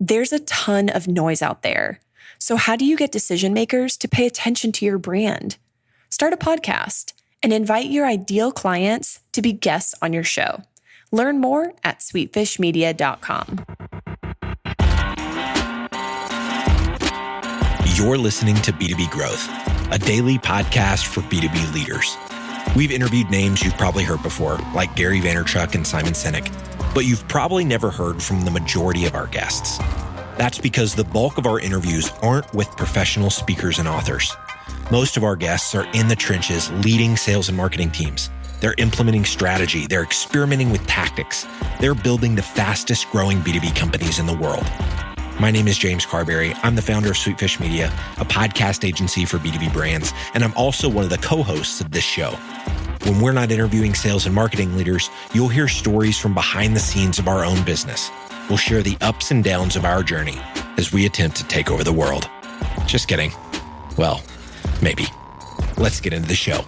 There's a ton of noise out there. So how do you get decision makers to pay attention to your brand? Start a podcast and invite your ideal clients to be guests on your show. Learn more at sweetfishmedia.com. You're listening to B2B Growth, a daily podcast for B2B leaders. We've interviewed names you've probably heard before, like Gary Vaynerchuk and Simon Sinek, but you've probably never heard from the majority of our guests. That's because the bulk of our interviews aren't with professional speakers and authors. Most of our guests are in the trenches leading sales and marketing teams. They're implementing strategy. They're experimenting with tactics. They're building the fastest growing B2B companies in the world. My name is James Carberry. I'm the founder of Sweetfish Media, a podcast agency for B2B brands, and I'm also one of the co-hosts of this show. When we're not interviewing sales and marketing leaders, you'll hear stories from behind the scenes of our own business. We'll share the ups and downs of our journey as we attempt to take over the world. Just kidding. Well, maybe. Let's get into the show.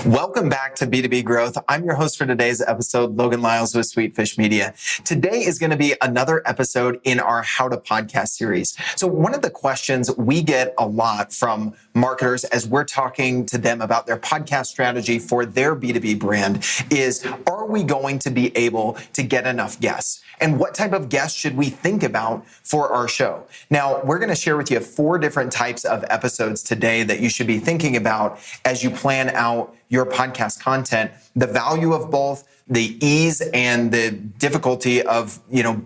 Welcome back to B2B Growth. I'm your host for today's episode, Logan Lyles with Sweetfish Media. Today is going to be another episode in our How to Podcast series. So one of the questions we get a lot from marketers as we're talking to them about their podcast strategy for their B2B brand is, are we going to be able to get enough guests? And what type of guests should we think about for our show? Now, we're going to share with you 4 different types of episodes today that you should be thinking about as you plan out your podcast content, the value of both, the ease and the difficulty of,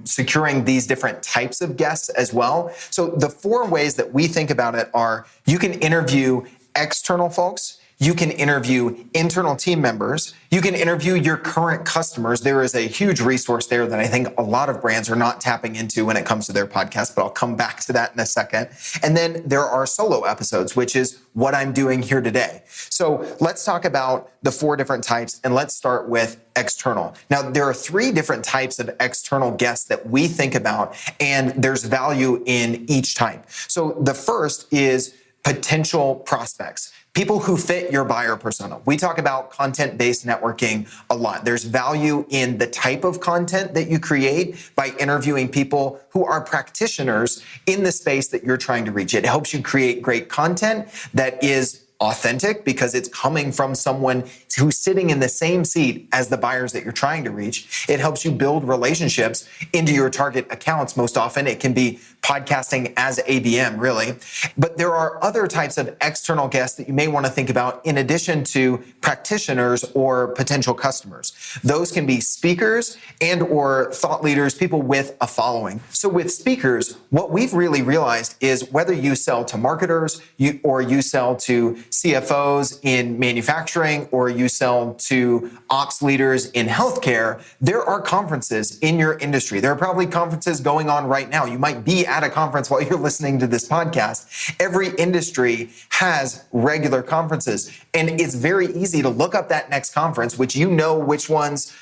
securing these different types of guests as well. So the 4 ways that we think about it are, you can interview external folks, you can interview internal team members, you can interview your current customers. There is a huge resource there that I think a lot of brands are not tapping into when it comes to their podcast, but I'll come back to that in a second. And then there are solo episodes, which is what I'm doing here today. So let's talk about the 4 different types, and let's start with external. Now, there are 3 different types of external guests that we think about, and there's value in each type. So the first is potential prospects. People who fit your buyer persona. We talk about content-based networking a lot. There's value in the type of content that you create by interviewing people who are practitioners in the space that you're trying to reach. It helps you create great content that is authentic because it's coming from someone who's sitting in the same seat as the buyers that you're trying to reach. It helps you build relationships into your target accounts. Most often it can be podcasting as ABM, really. But there are other types of external guests that you may want to think about in addition to practitioners or potential customers. Those can be speakers and or thought leaders, people with a following. So with speakers, what we've really realized is whether you sell to marketers or you sell to CFOs in manufacturing or you sell to ops leaders in healthcare, there are conferences in your industry. There are probably conferences going on right now. You might be at a conference while you're listening to this podcast. Every industry has regular conferences, and it's very easy to look up that next conference, which which ones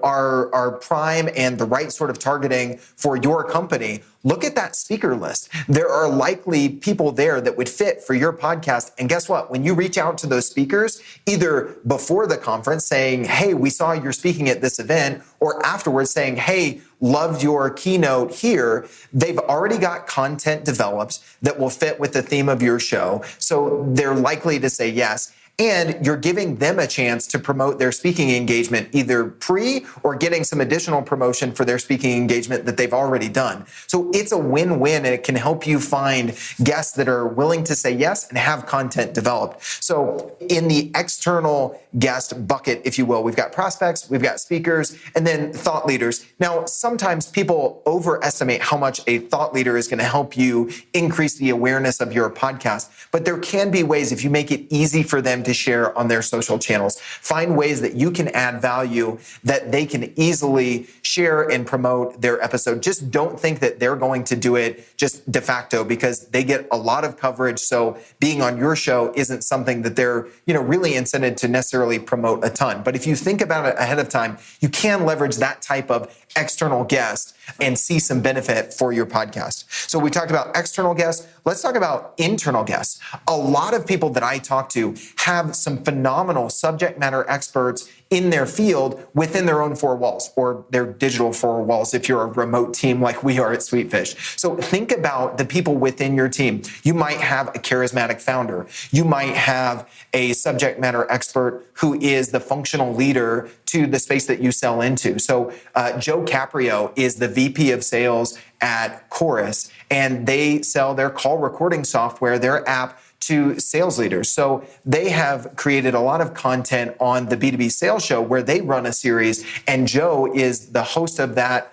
are prime and the right sort of targeting for your company. Look at that speaker list. There are likely people there that would fit for your podcast. And guess what? When you reach out to those speakers, either before the conference saying, hey, we saw you're speaking at this event, or afterwards saying, hey, loved your keynote here, they've already got content developed that will fit with the theme of your show. So they're likely to say yes. And you're giving them a chance to promote their speaking engagement, either pre or getting some additional promotion for their speaking engagement that they've already done. So it's a win-win, and it can help you find guests that are willing to say yes and have content developed. So in the external guest bucket, if you will, we've got prospects, we've got speakers, and then thought leaders. Now, sometimes people overestimate how much a thought leader is going to help you increase the awareness of your podcast. But there can be ways, if you make it easy for them to share on their social channels, find ways that you can add value that they can easily share and promote their episode. Just don't think that they're going to do it just de facto because they get a lot of coverage. So being on your show isn't something that they're, really incented to necessarily promote a ton. But if you think about it ahead of time, you can leverage that type of external guest and see some benefit for your podcast. So we talked about external guests. Let's talk about internal guests. A lot of people that I talk to have some phenomenal subject matter experts in their field within their own four walls, or their digital four walls if you're a remote team like we are at Sweetfish. So think about the people within your team. You might have a charismatic founder. You might have a subject matter expert who is the functional leader to the space that you sell into. So Joe Caprio is the VP of sales at Chorus, and they sell their call recording software, their app, to sales leaders. So they have created a lot of content on the B2B Sales Show where they run a series, and Joe is the host of that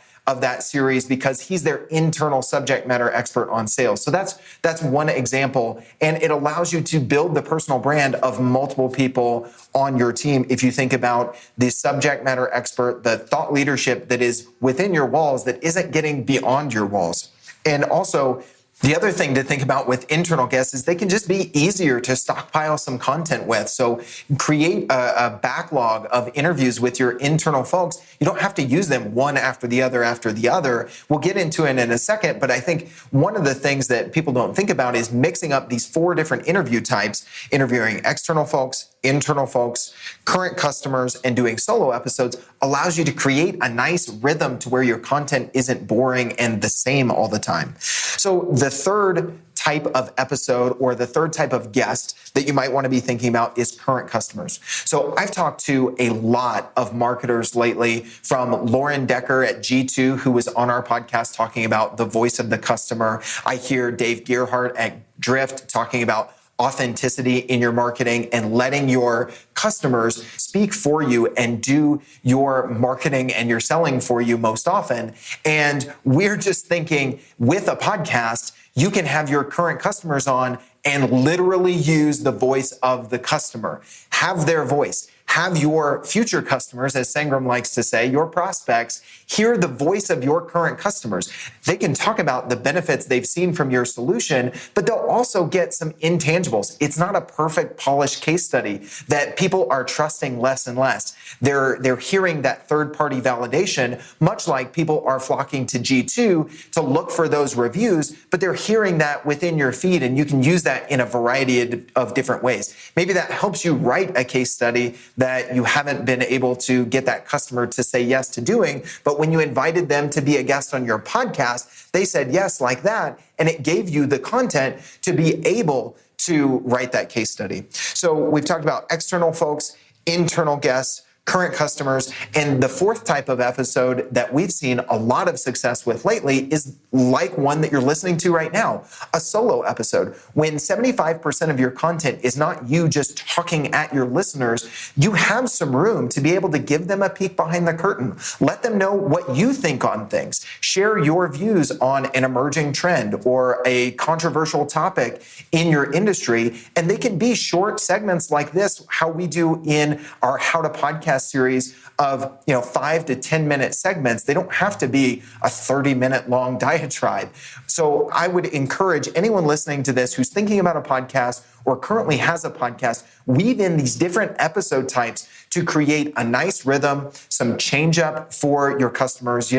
series because he's their internal subject matter expert on sales. So that's one example, and it allows you to build the personal brand of multiple people on your team. If you think about the subject matter expert, the thought leadership that is within your walls that isn't getting beyond your walls. And also, the other thing to think about with internal guests is they can just be easier to stockpile some content with. So create a backlog of interviews with your internal folks. You don't have to use them one after the other. We'll get into it in a second, but I think one of the things that people don't think about is mixing up these 4 different interview types: interviewing external folks, internal folks, current customers, and doing solo episodes allows you to create a nice rhythm to where your content isn't boring and the same all the time. So the third type of episode, or the third type of guest that you might want to be thinking about, is current customers. So I've talked to a lot of marketers lately, from Lauren Decker at G2, who was on our podcast talking about the voice of the customer. I hear Dave Gerhardt at Drift talking about authenticity in your marketing and letting your customers speak for you and do your marketing and your selling for you most often. And we're just thinking, with a podcast, you can have your current customers on and literally use the voice of the customer. Have their voice. Have your future customers, as Sangram likes to say, your prospects, hear the voice of your current customers. They can talk about the benefits they've seen from your solution, but they'll also get some intangibles. It's not a perfect, polished case study that people are trusting less and less. They're hearing that third-party validation, much like people are flocking to G2 to look for those reviews, but they're hearing that within your feed, and you can use that in a variety of different ways. Maybe that helps you write a case study that you haven't been able to get that customer to say yes to doing, but when you invited them to be a guest on your podcast, they said yes like that, and it gave you the content to be able to write that case study. So we've talked about external folks, internal guests, current customers, and the fourth type of episode that we've seen a lot of success with lately is like one that you're listening to right now, a solo episode. When 75% of your content is not you just talking at your listeners, you have some room to be able to give them a peek behind the curtain. Let them know what you think on things. Share your views on an emerging trend or a controversial topic in your industry, and they can be short segments like this, how we do in our How to Podcast series of 5 to 10 minute segments. They don't have to be a 30-minute long diatribe. So I would encourage anyone listening to this who's thinking about a podcast or currently has a podcast, weave in these different episode types to create a nice rhythm, some change up for your customers.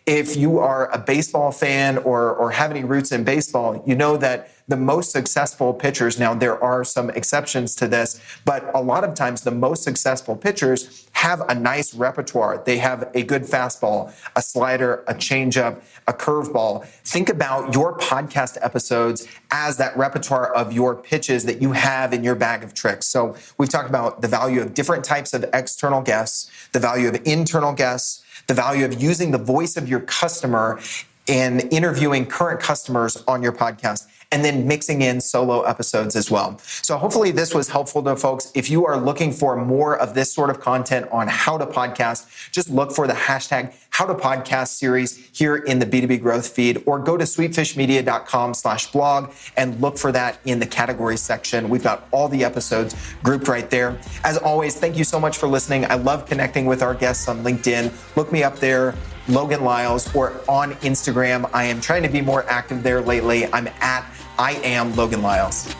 If you are a baseball fan or have any roots in baseball, you know that the most successful pitchers, now there are some exceptions to this, but a lot of times the most successful pitchers have a nice repertoire. They have a good fastball, a slider, a changeup, a curveball. Think about your podcast episodes as that repertoire of your pitches that you have in your bag of tricks. So we've talked about the value of different types of external guests, the value of internal guests, the value of using the voice of your customer and interviewing current customers on your podcast, and then mixing in solo episodes as well. So hopefully this was helpful to folks. If you are looking for more of this sort of content on How to Podcast, just look for the hashtag How to Podcast series here in the B2B Growth feed, or go to sweetfishmedia.com/blog and look for that in the categories section. We've got all the episodes grouped right there. As always, thank you so much for listening. I love connecting with our guests on LinkedIn. Look me up there, Logan Lyles, or on Instagram. I am trying to be more active there lately. I'm at I am Logan Lyles.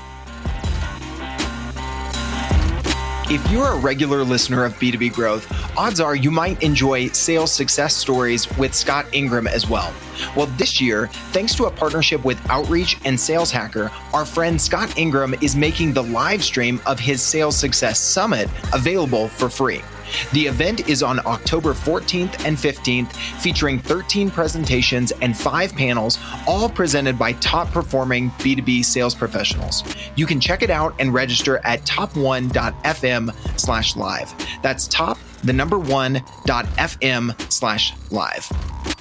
If you're a regular listener of B2B Growth, odds are you might enjoy sales success stories with Scott Ingram as well. Well, this year, thanks to a partnership with Outreach and Sales Hacker, our friend Scott Ingram is making the live stream of his Sales Success Summit available for free. The event is on October 14th and 15th, featuring 13 presentations and 5 panels, all presented by top-performing B2B sales professionals. You can check it out and register at top1.fm/live. That's top1.fm/live.